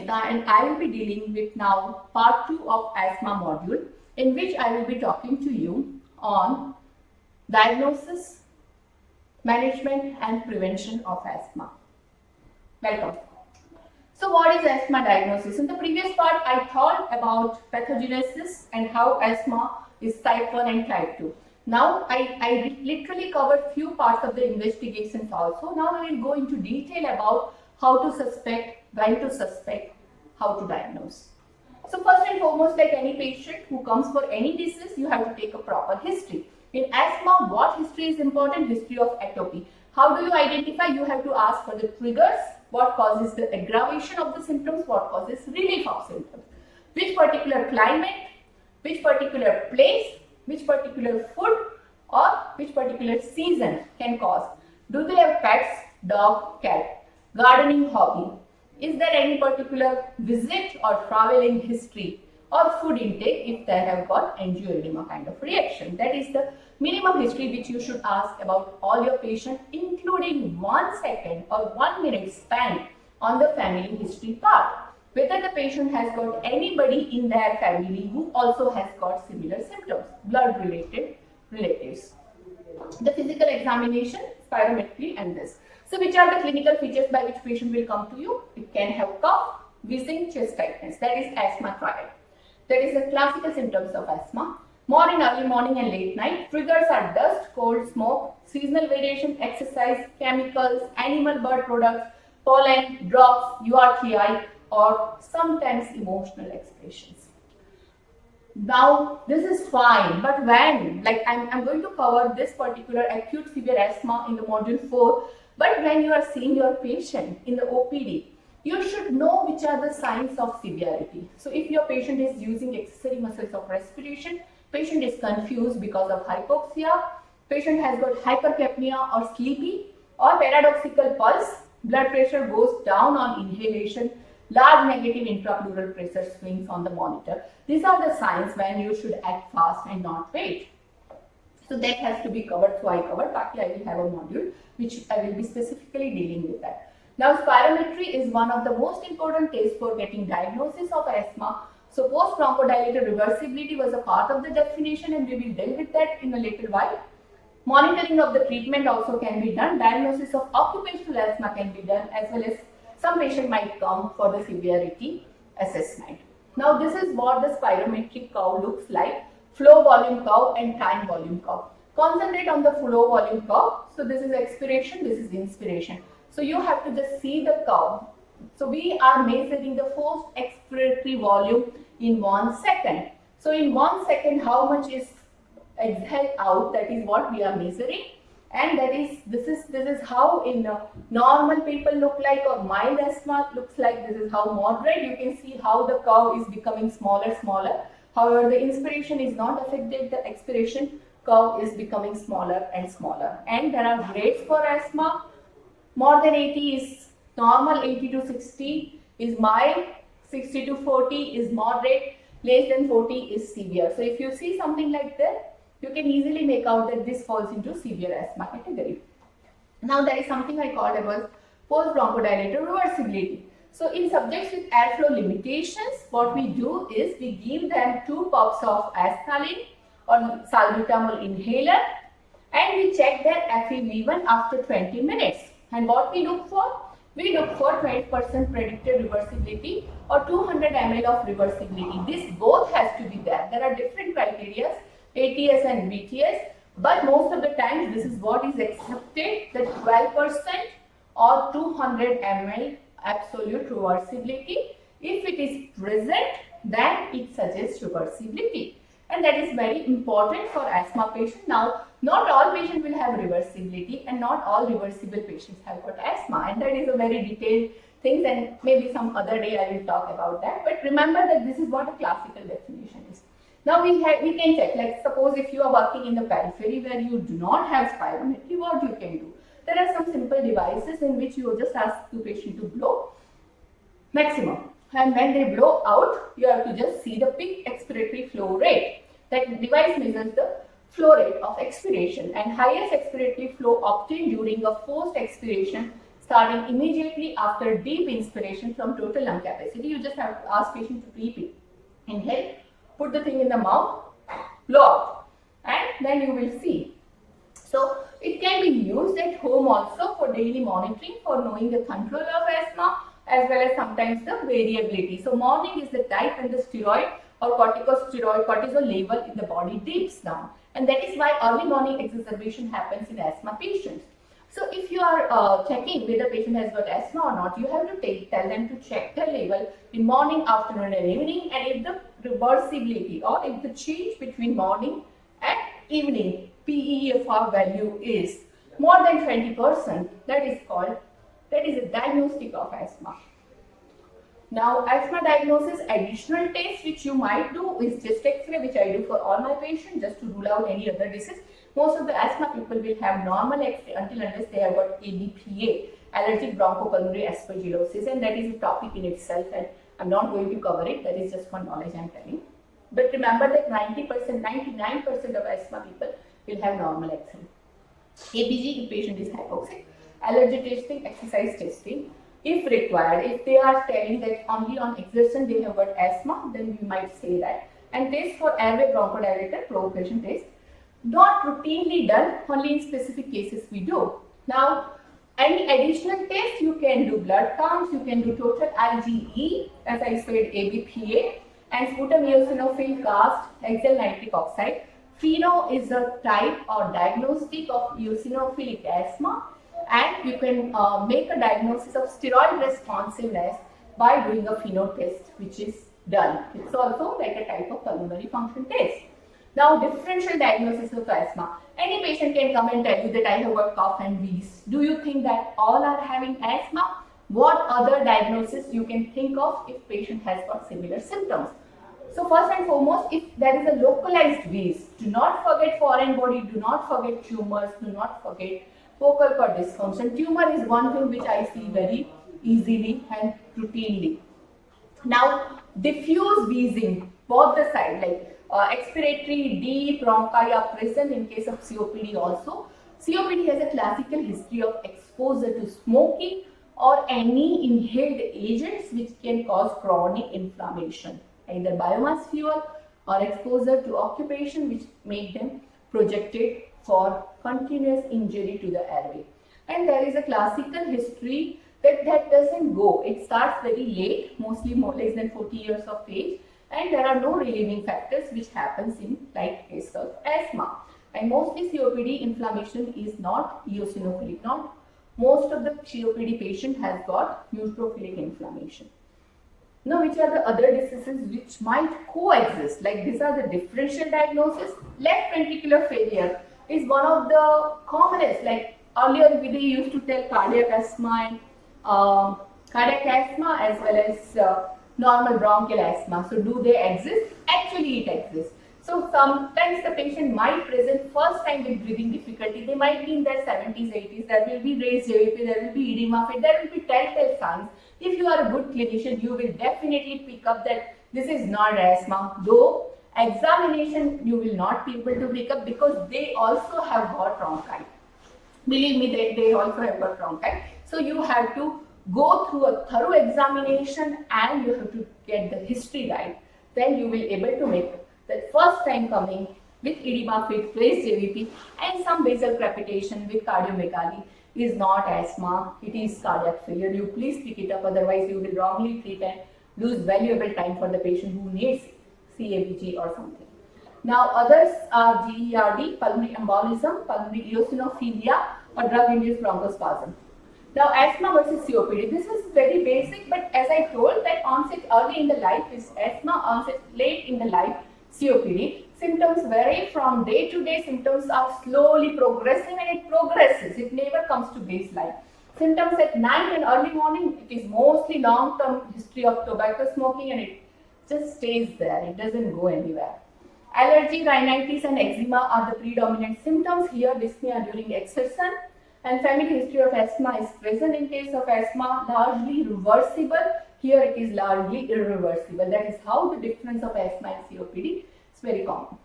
Mehta, and I will be dealing with now part 2 of asthma module, in which I will be talking to you on diagnosis, management and prevention of asthma. Welcome. So what is asthma diagnosis? In the previous part, I thought about pathogenesis and how asthma is type 1 and type 2. Now, I literally covered few parts of the investigations also. Now, we will go into detail about how to suspect, when to suspect, how to diagnose. So, first and foremost, like any patient who comes for any disease, you have to take a proper history. In asthma, what history is important? History of atopy. How do you identify? You have to ask for the triggers, what causes the aggravation of the symptoms, what causes relief of symptoms, which particular climate, which particular place, which particular food or which particular season can cause. Do they have pets, dog, cat, gardening hobby? Is there any particular visit or traveling history or food intake if they have got angioedema kind of reaction? That is the minimum history which you should ask about all your patients, including 1 second or 1 minute span on the family history part. Whether the patient has got anybody in their family who also has got similar symptoms, blood related relatives. The physical examination, spirometry and this. So which are the clinical features by which patient will come to you? It can have cough, wheezing, chest tightness. That is asthma triad. That is the classical symptoms of asthma. More in early morning and late night. Triggers are dust, cold, smoke, seasonal variation, exercise, chemicals, animal bird products, pollen, drops, URTI, or sometimes emotional expressions. Now, this is fine, but when, like I'm going to cover this particular acute severe asthma in the module 4, but when you are seeing your patient in the OPD, you should know which are the signs of severity. So, if your patient is using accessory muscles of respiration, patient is confused because of hypoxia, patient has got hypercapnia or sleepy or paradoxical pulse, blood pressure goes down on inhalation, large negative intrapleural pressure swings on the monitor. These are the signs when you should act fast and not wait. So that has to be covered. So I covered, but I will have a module which I will be specifically dealing with that. Now, spirometry is one of the most important tests for getting diagnosis of asthma. So post bronchodilator reversibility was a part of the definition, and we will deal with that in a little while. Monitoring of the treatment also can be done. Diagnosis of occupational asthma can be done, as well as some patient might come for the severity assessment. Now, this is what the spirometric curve looks like. Flow volume curve and time volume curve. Concentrate on the flow volume curve. So this is expiration, this is inspiration. So you have to just see the curve. So we are measuring the forced expiratory volume in 1 second. So in 1 second, how much is exhaled out? That is what we are measuring. And that is, this is how in normal people look like, or mild asthma looks like. This is how moderate. You can see how the curve is becoming smaller. However, the inspiration is not affected. The expiration curve is becoming smaller and smaller. And there are grades for asthma. More than 80 is normal, 80 to 60 is mild, 60 to 40 is moderate, less than 40 is severe. So if you see something like that, you can easily make out that this falls into severe asthma category. Now, there is something I called about post bronchodilator reversibility. So in subjects with airflow limitations, what we do is we give them 2 puffs of asthalin or salbutamol inhaler, and we check their FEV1 after 20 minutes. And what we look for? We look for 20% predicted reversibility or 200 ml of reversibility. This both has to be there. There are different criteria, ATS and BTS, but most of the time this is what is accepted, that 12% or 200 ml absolute reversibility. If it is present, then it suggests reversibility, and that is very important for asthma patients. Now, not all patients will have reversibility, and not all reversible patients have got asthma, and that is a very detailed thing, and maybe some other day I will talk about that. But remember that this is what a classical definition is. Now we can check, like suppose if you are working in the periphery where you do not have spirometry, what you can do? There are some simple devices in which you just ask the patient to blow maximum, and when they blow out, you have to just see the peak expiratory flow rate. That device measures the flow rate of expiration, and highest expiratory flow obtained during a forced expiration starting immediately after deep inspiration from total lung capacity. You just have to ask patient to breathe in. Inhale, put the thing in the mouth, blow out, and then you will see. So it can be used at home also for daily monitoring, for knowing the control of asthma, as well as sometimes the variability. So morning is the type when the steroid or cortisol level in the body dips down, and that is why early morning exacerbation happens in asthma patients. So if you are checking whether patient has got asthma or not, you have to tell them to check their level in morning, afternoon and evening, and if the reversibility or if the change between morning and evening PEFR value is more than 20%, that is a diagnostic of asthma. Now, asthma diagnosis, additional test which you might do is chest X-ray, which I do for all my patients just to rule out any other disease. Most of the asthma people will have normal X-ray unless they have got ABPA, allergic bronchopulmonary aspergillosis, and that is a topic in itself, and I'm not going to cover it. That is just for knowledge I'm telling. But remember that 90%, 99% of asthma people will have normal X-ray. ABG if patient is hypoxic, allergy testing, exercise testing. If required, if they are telling that only on exertion they have got asthma, then we might say that. And test for airway bronchodilator, provocation test. Not routinely done, only in specific cases we do. Now, any additional test, you can do blood counts, you can do total IgE, as I said, ABPA, and sputum eosinophil cast, axial nitric oxide. FeNO is a type or diagnostic of eosinophilic asthma, and you can make a diagnosis of steroid responsiveness by doing a FeNO test, which is done. It's also like a type of pulmonary function test. Now, differential diagnosis of asthma. Any patient can come and tell you that I have got cough and wheeze. Do you think that all are having asthma? What other diagnosis you can think of if patient has got similar symptoms? So first and foremost, if there is a localized wheeze, do not forget foreign body, do not forget tumors, do not forget vocal cord dysfunction. Tumor is one thing which I see very easily and routinely. Now, diffuse wheezing, both the side, like expiratory, deep bronchi are present in case of COPD also. COPD has a classical history of exposure to smoking or any inhaled agents which can cause chronic inflammation, either biomass fuel or exposure to occupation which make them projected for continuous injury to the airway. And there is a classical history that doesn't go. It starts very late, mostly less than 40 years of age, and there are no relieving factors which happens in like case of asthma. And mostly COPD inflammation is not eosinophilic. Not most of the COPD patient has got neutrophilic inflammation. Now, which are the other diseases which might coexist? Like these are the differential diagnosis. Left ventricular failure is one of the commonest. Like earlier we used to tell cardiac asthma and cardiac asthma as well as normal bronchial asthma. So do they exist? Actually it exists. So sometimes the patient might present first time with breathing difficulty. They might be in their 70s, 80s. There will be raised JVP, there will be edema fit, there will be telltale signs. If you are a good clinician, you will definitely pick up that this is not asthma. Though examination you will not be able to pick up because they also have got bronchi. Believe me, they also have got bronchi. So you have to go through a thorough examination and you have to get the history right. Then you will be able to make that first time coming with edema fit, raised JVP and some basal crepitation with cardiomegaly is not asthma, it is cardiac failure. You please pick it up, otherwise you will wrongly treat and lose valuable time for the patient who needs CABG or something. Now others are GERD, pulmonary embolism, pulmonary eosinophilia or drug-induced bronchospasm. Now asthma versus COPD, this is very basic, but as I told that onset early in the life is asthma, onset late in the life COPD. Symptoms vary from day to day, symptoms are slowly progressing and it progresses, it never comes to baseline. Symptoms at night and early morning, it is mostly long-term history of tobacco smoking and it just stays there, it doesn't go anywhere. Allergy, rhinitis and eczema are the predominant symptoms. Here dyspnea during exertion and family history of asthma is present in case of asthma, largely reversible. Here it is largely irreversible. That is how the difference of asthma and COPD is very common.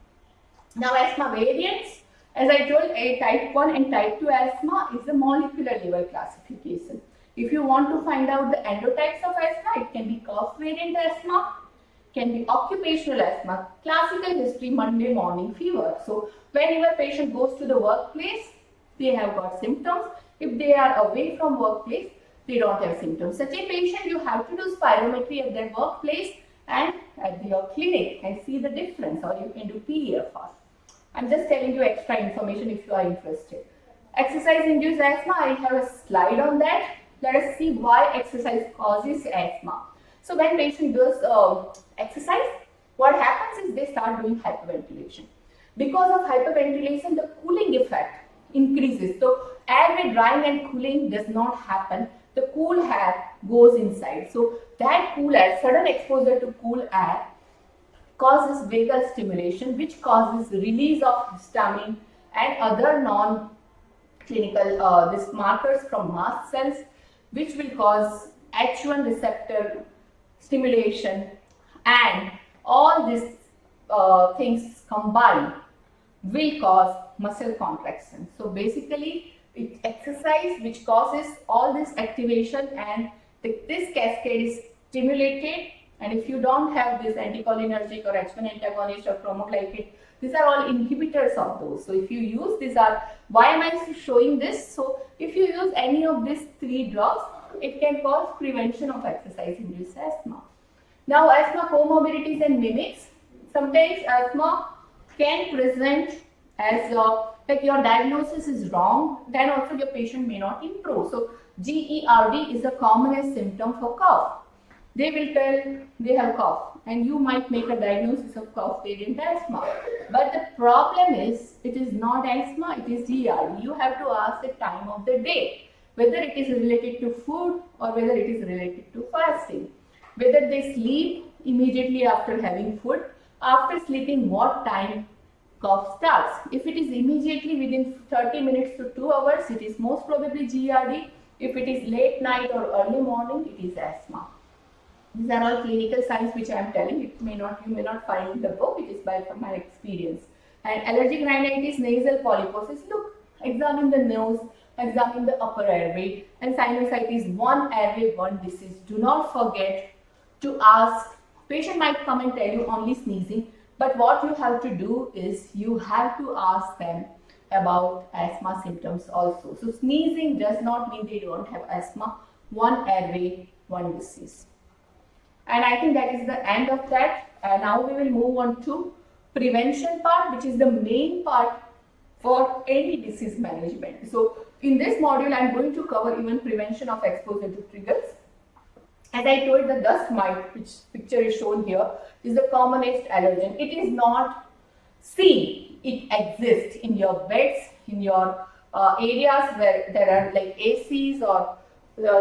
Now asthma variants, as I told, a type 1 and type 2 asthma is a molecular level classification. want to find out the endotypes of asthma, it can be cough variant asthma, can be occupational asthma, classical history, Monday morning fever. So whenever patient goes to the workplace, they have got symptoms. If they are away from workplace, they don't have symptoms. Such a patient, you have to do spirometry at their workplace and at your clinic and see the difference, or you can do PEFR. I'm just telling you extra information if you are interested. Exercise-induced asthma, I have a slide on that. Let us see why exercise causes asthma. So when patient does exercise, what happens is they start doing hyperventilation. Because of hyperventilation, the cooling effect increases. So airway drying and cooling does not happen. The cool air goes inside. So that cool air, sudden exposure to cool air causes vagal stimulation, which causes release of histamine and other non-clinical these markers from mast cells, which will cause H1 receptor stimulation, and all these things combined will cause muscle contraction. So basically, it's exercise which causes all this activation, and this cascade is stimulated. And if you don't have this anticholinergic or H1 antagonist or chromoglycan, these are all inhibitors of those. So if you use these why am I showing this? So if you use any of these three drugs, it can cause prevention of exercise-induced asthma. Now, asthma comorbidities and mimics. Sometimes asthma can present as like your diagnosis is wrong, then also your patient may not improve. So GERD is the commonest symptom for cough. They will tell they have cough, and you might make a diagnosis of cough variant asthma. But the problem is, it is not asthma, it is GERD. You have to ask the time of the day, whether it is related to food or whether it is related to fasting, whether they sleep immediately after having food, after sleeping what time cough starts. If it is immediately within 30 minutes to 2 hours, it is most probably GERD. If it is late night or early morning, it is asthma. These are all clinical signs which I am telling. You may not find in the book. It is from my experience. And allergic rhinitis, nasal polyposis. Look, examine the nose, examine the upper airway, and sinusitis, one airway, one disease. Do not forget to ask. Patient might come and tell you only sneezing, but what you have to do is you have to ask them about asthma symptoms also. So sneezing does not mean they don't have asthma. One airway, one disease. And I think that is the end of that. Now we will move on to prevention part, which is the main part for any disease management. So in this module, I am going to cover even prevention of exposure to triggers. As I told, the dust mite, which picture is shown here, is the commonest allergen. It is not seen. It exists in your beds, in your areas where there are like ACs or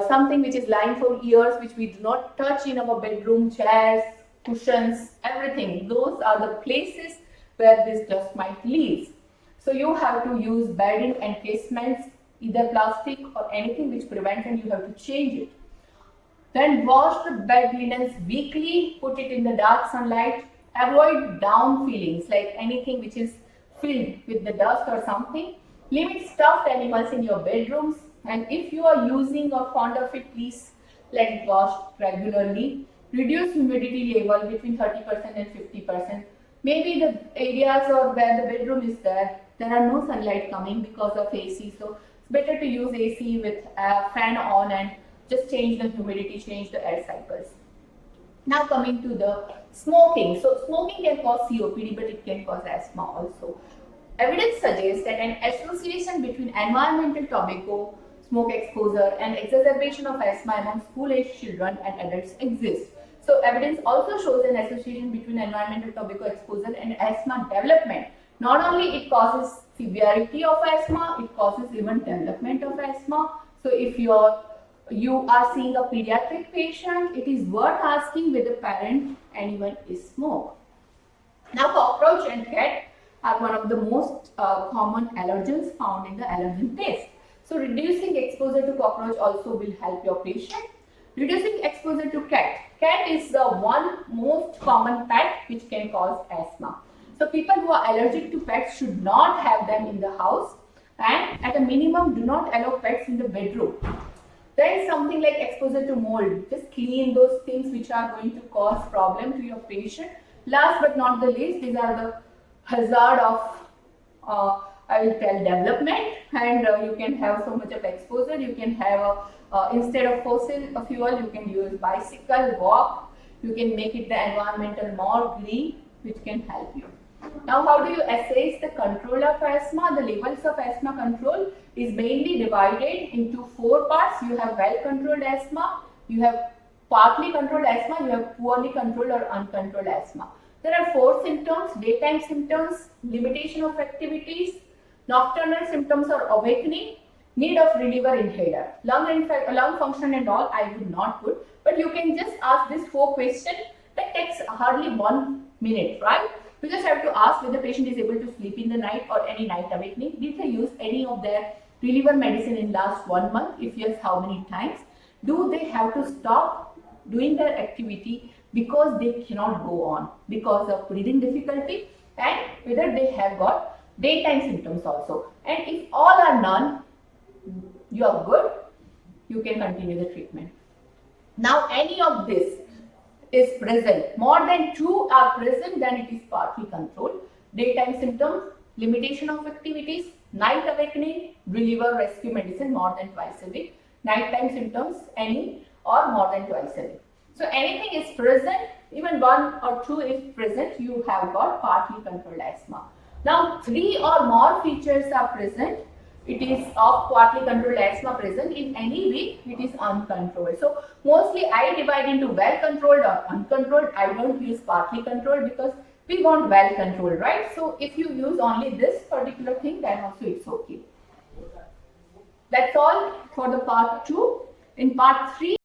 something which is lying for years, which we do not touch in our bedroom, chairs, cushions, everything. Those are the places where this dust mite lives. So you have to use bedding and casements, either plastic or anything which prevents, and you have to change it. Then wash the bed linens weekly, put it in the dark sunlight. Avoid down feelings, like anything which is filled with the dust or something. Limit stuffed animals in your bedrooms. And if you are using or fond of it, please let it wash regularly. Reduce humidity level between 30% and 50%. Maybe the areas or where the bedroom is there are no sunlight coming because of AC. So it's better to use AC with a fan on and just change the humidity, change the air cycles. Now coming to the smoking. So smoking can cause COPD, but it can cause asthma also. Evidence suggests that an association between environmental tobacco, smoke exposure, and exacerbation of asthma among school-aged children and adults exists. So evidence also shows an association between environmental tobacco exposure and asthma development. Not only it causes severity of asthma, it causes even development of asthma. So if you are seeing a pediatric patient, it is worth asking whether parent anyone is smoke. Now cockroach and cat are one of the most common allergens found in the allergen test. So reducing exposure to cockroach also will help your patient. Reducing exposure to cat. Cat is the one most common pet which can cause asthma. So people who are allergic to pets should not have them in the house, and at a minimum do not allow pets in the bedroom. Then something like exposure to mold. Just clean those things which are going to cause problem to your patient. Last but not the least, these are the hazard of I will tell development, and you can have so much of exposure. You can have instead of fossil fuel, you can use bicycle, walk. You can make it the environmental more green, which can help you. Now, how do you assess the control of asthma? The levels of asthma control is mainly divided into 4 parts. You have well-controlled asthma, you have partly controlled asthma, you have poorly controlled or uncontrolled asthma. There are 4 symptoms: daytime symptoms, limitation of activities, nocturnal symptoms or awakening, need of reliever inhaler. Lung function and all I would not put, but you can just ask this 4 questions that takes hardly 1 minute, right? You just have to ask whether the patient is able to sleep in the night or any night awakening. Did they use any of their reliever medicine in last 1 month? If yes, how many times? Do they have to stop doing their activity because they cannot go on because of breathing difficulty, and whether they have got daytime symptoms also. And if all are none, you are good, you can continue the treatment. Now, any of this is present, more than 2 are present, then it is partly controlled. Daytime symptoms, limitation of activities, night awakening, reliever rescue medicine more than twice a week. Nighttime symptoms, any or more than twice a week. So anything is present, even 1 or 2 is present, you have got partly controlled asthma. Now 3 or more features are present, it is of partly controlled asthma present. In any week, it is uncontrolled. So mostly I divide into well controlled or uncontrolled. I don't use partly controlled because we want well controlled, right? So if you use only this particular thing, then also it's okay. That's all for the part 2. In part 3,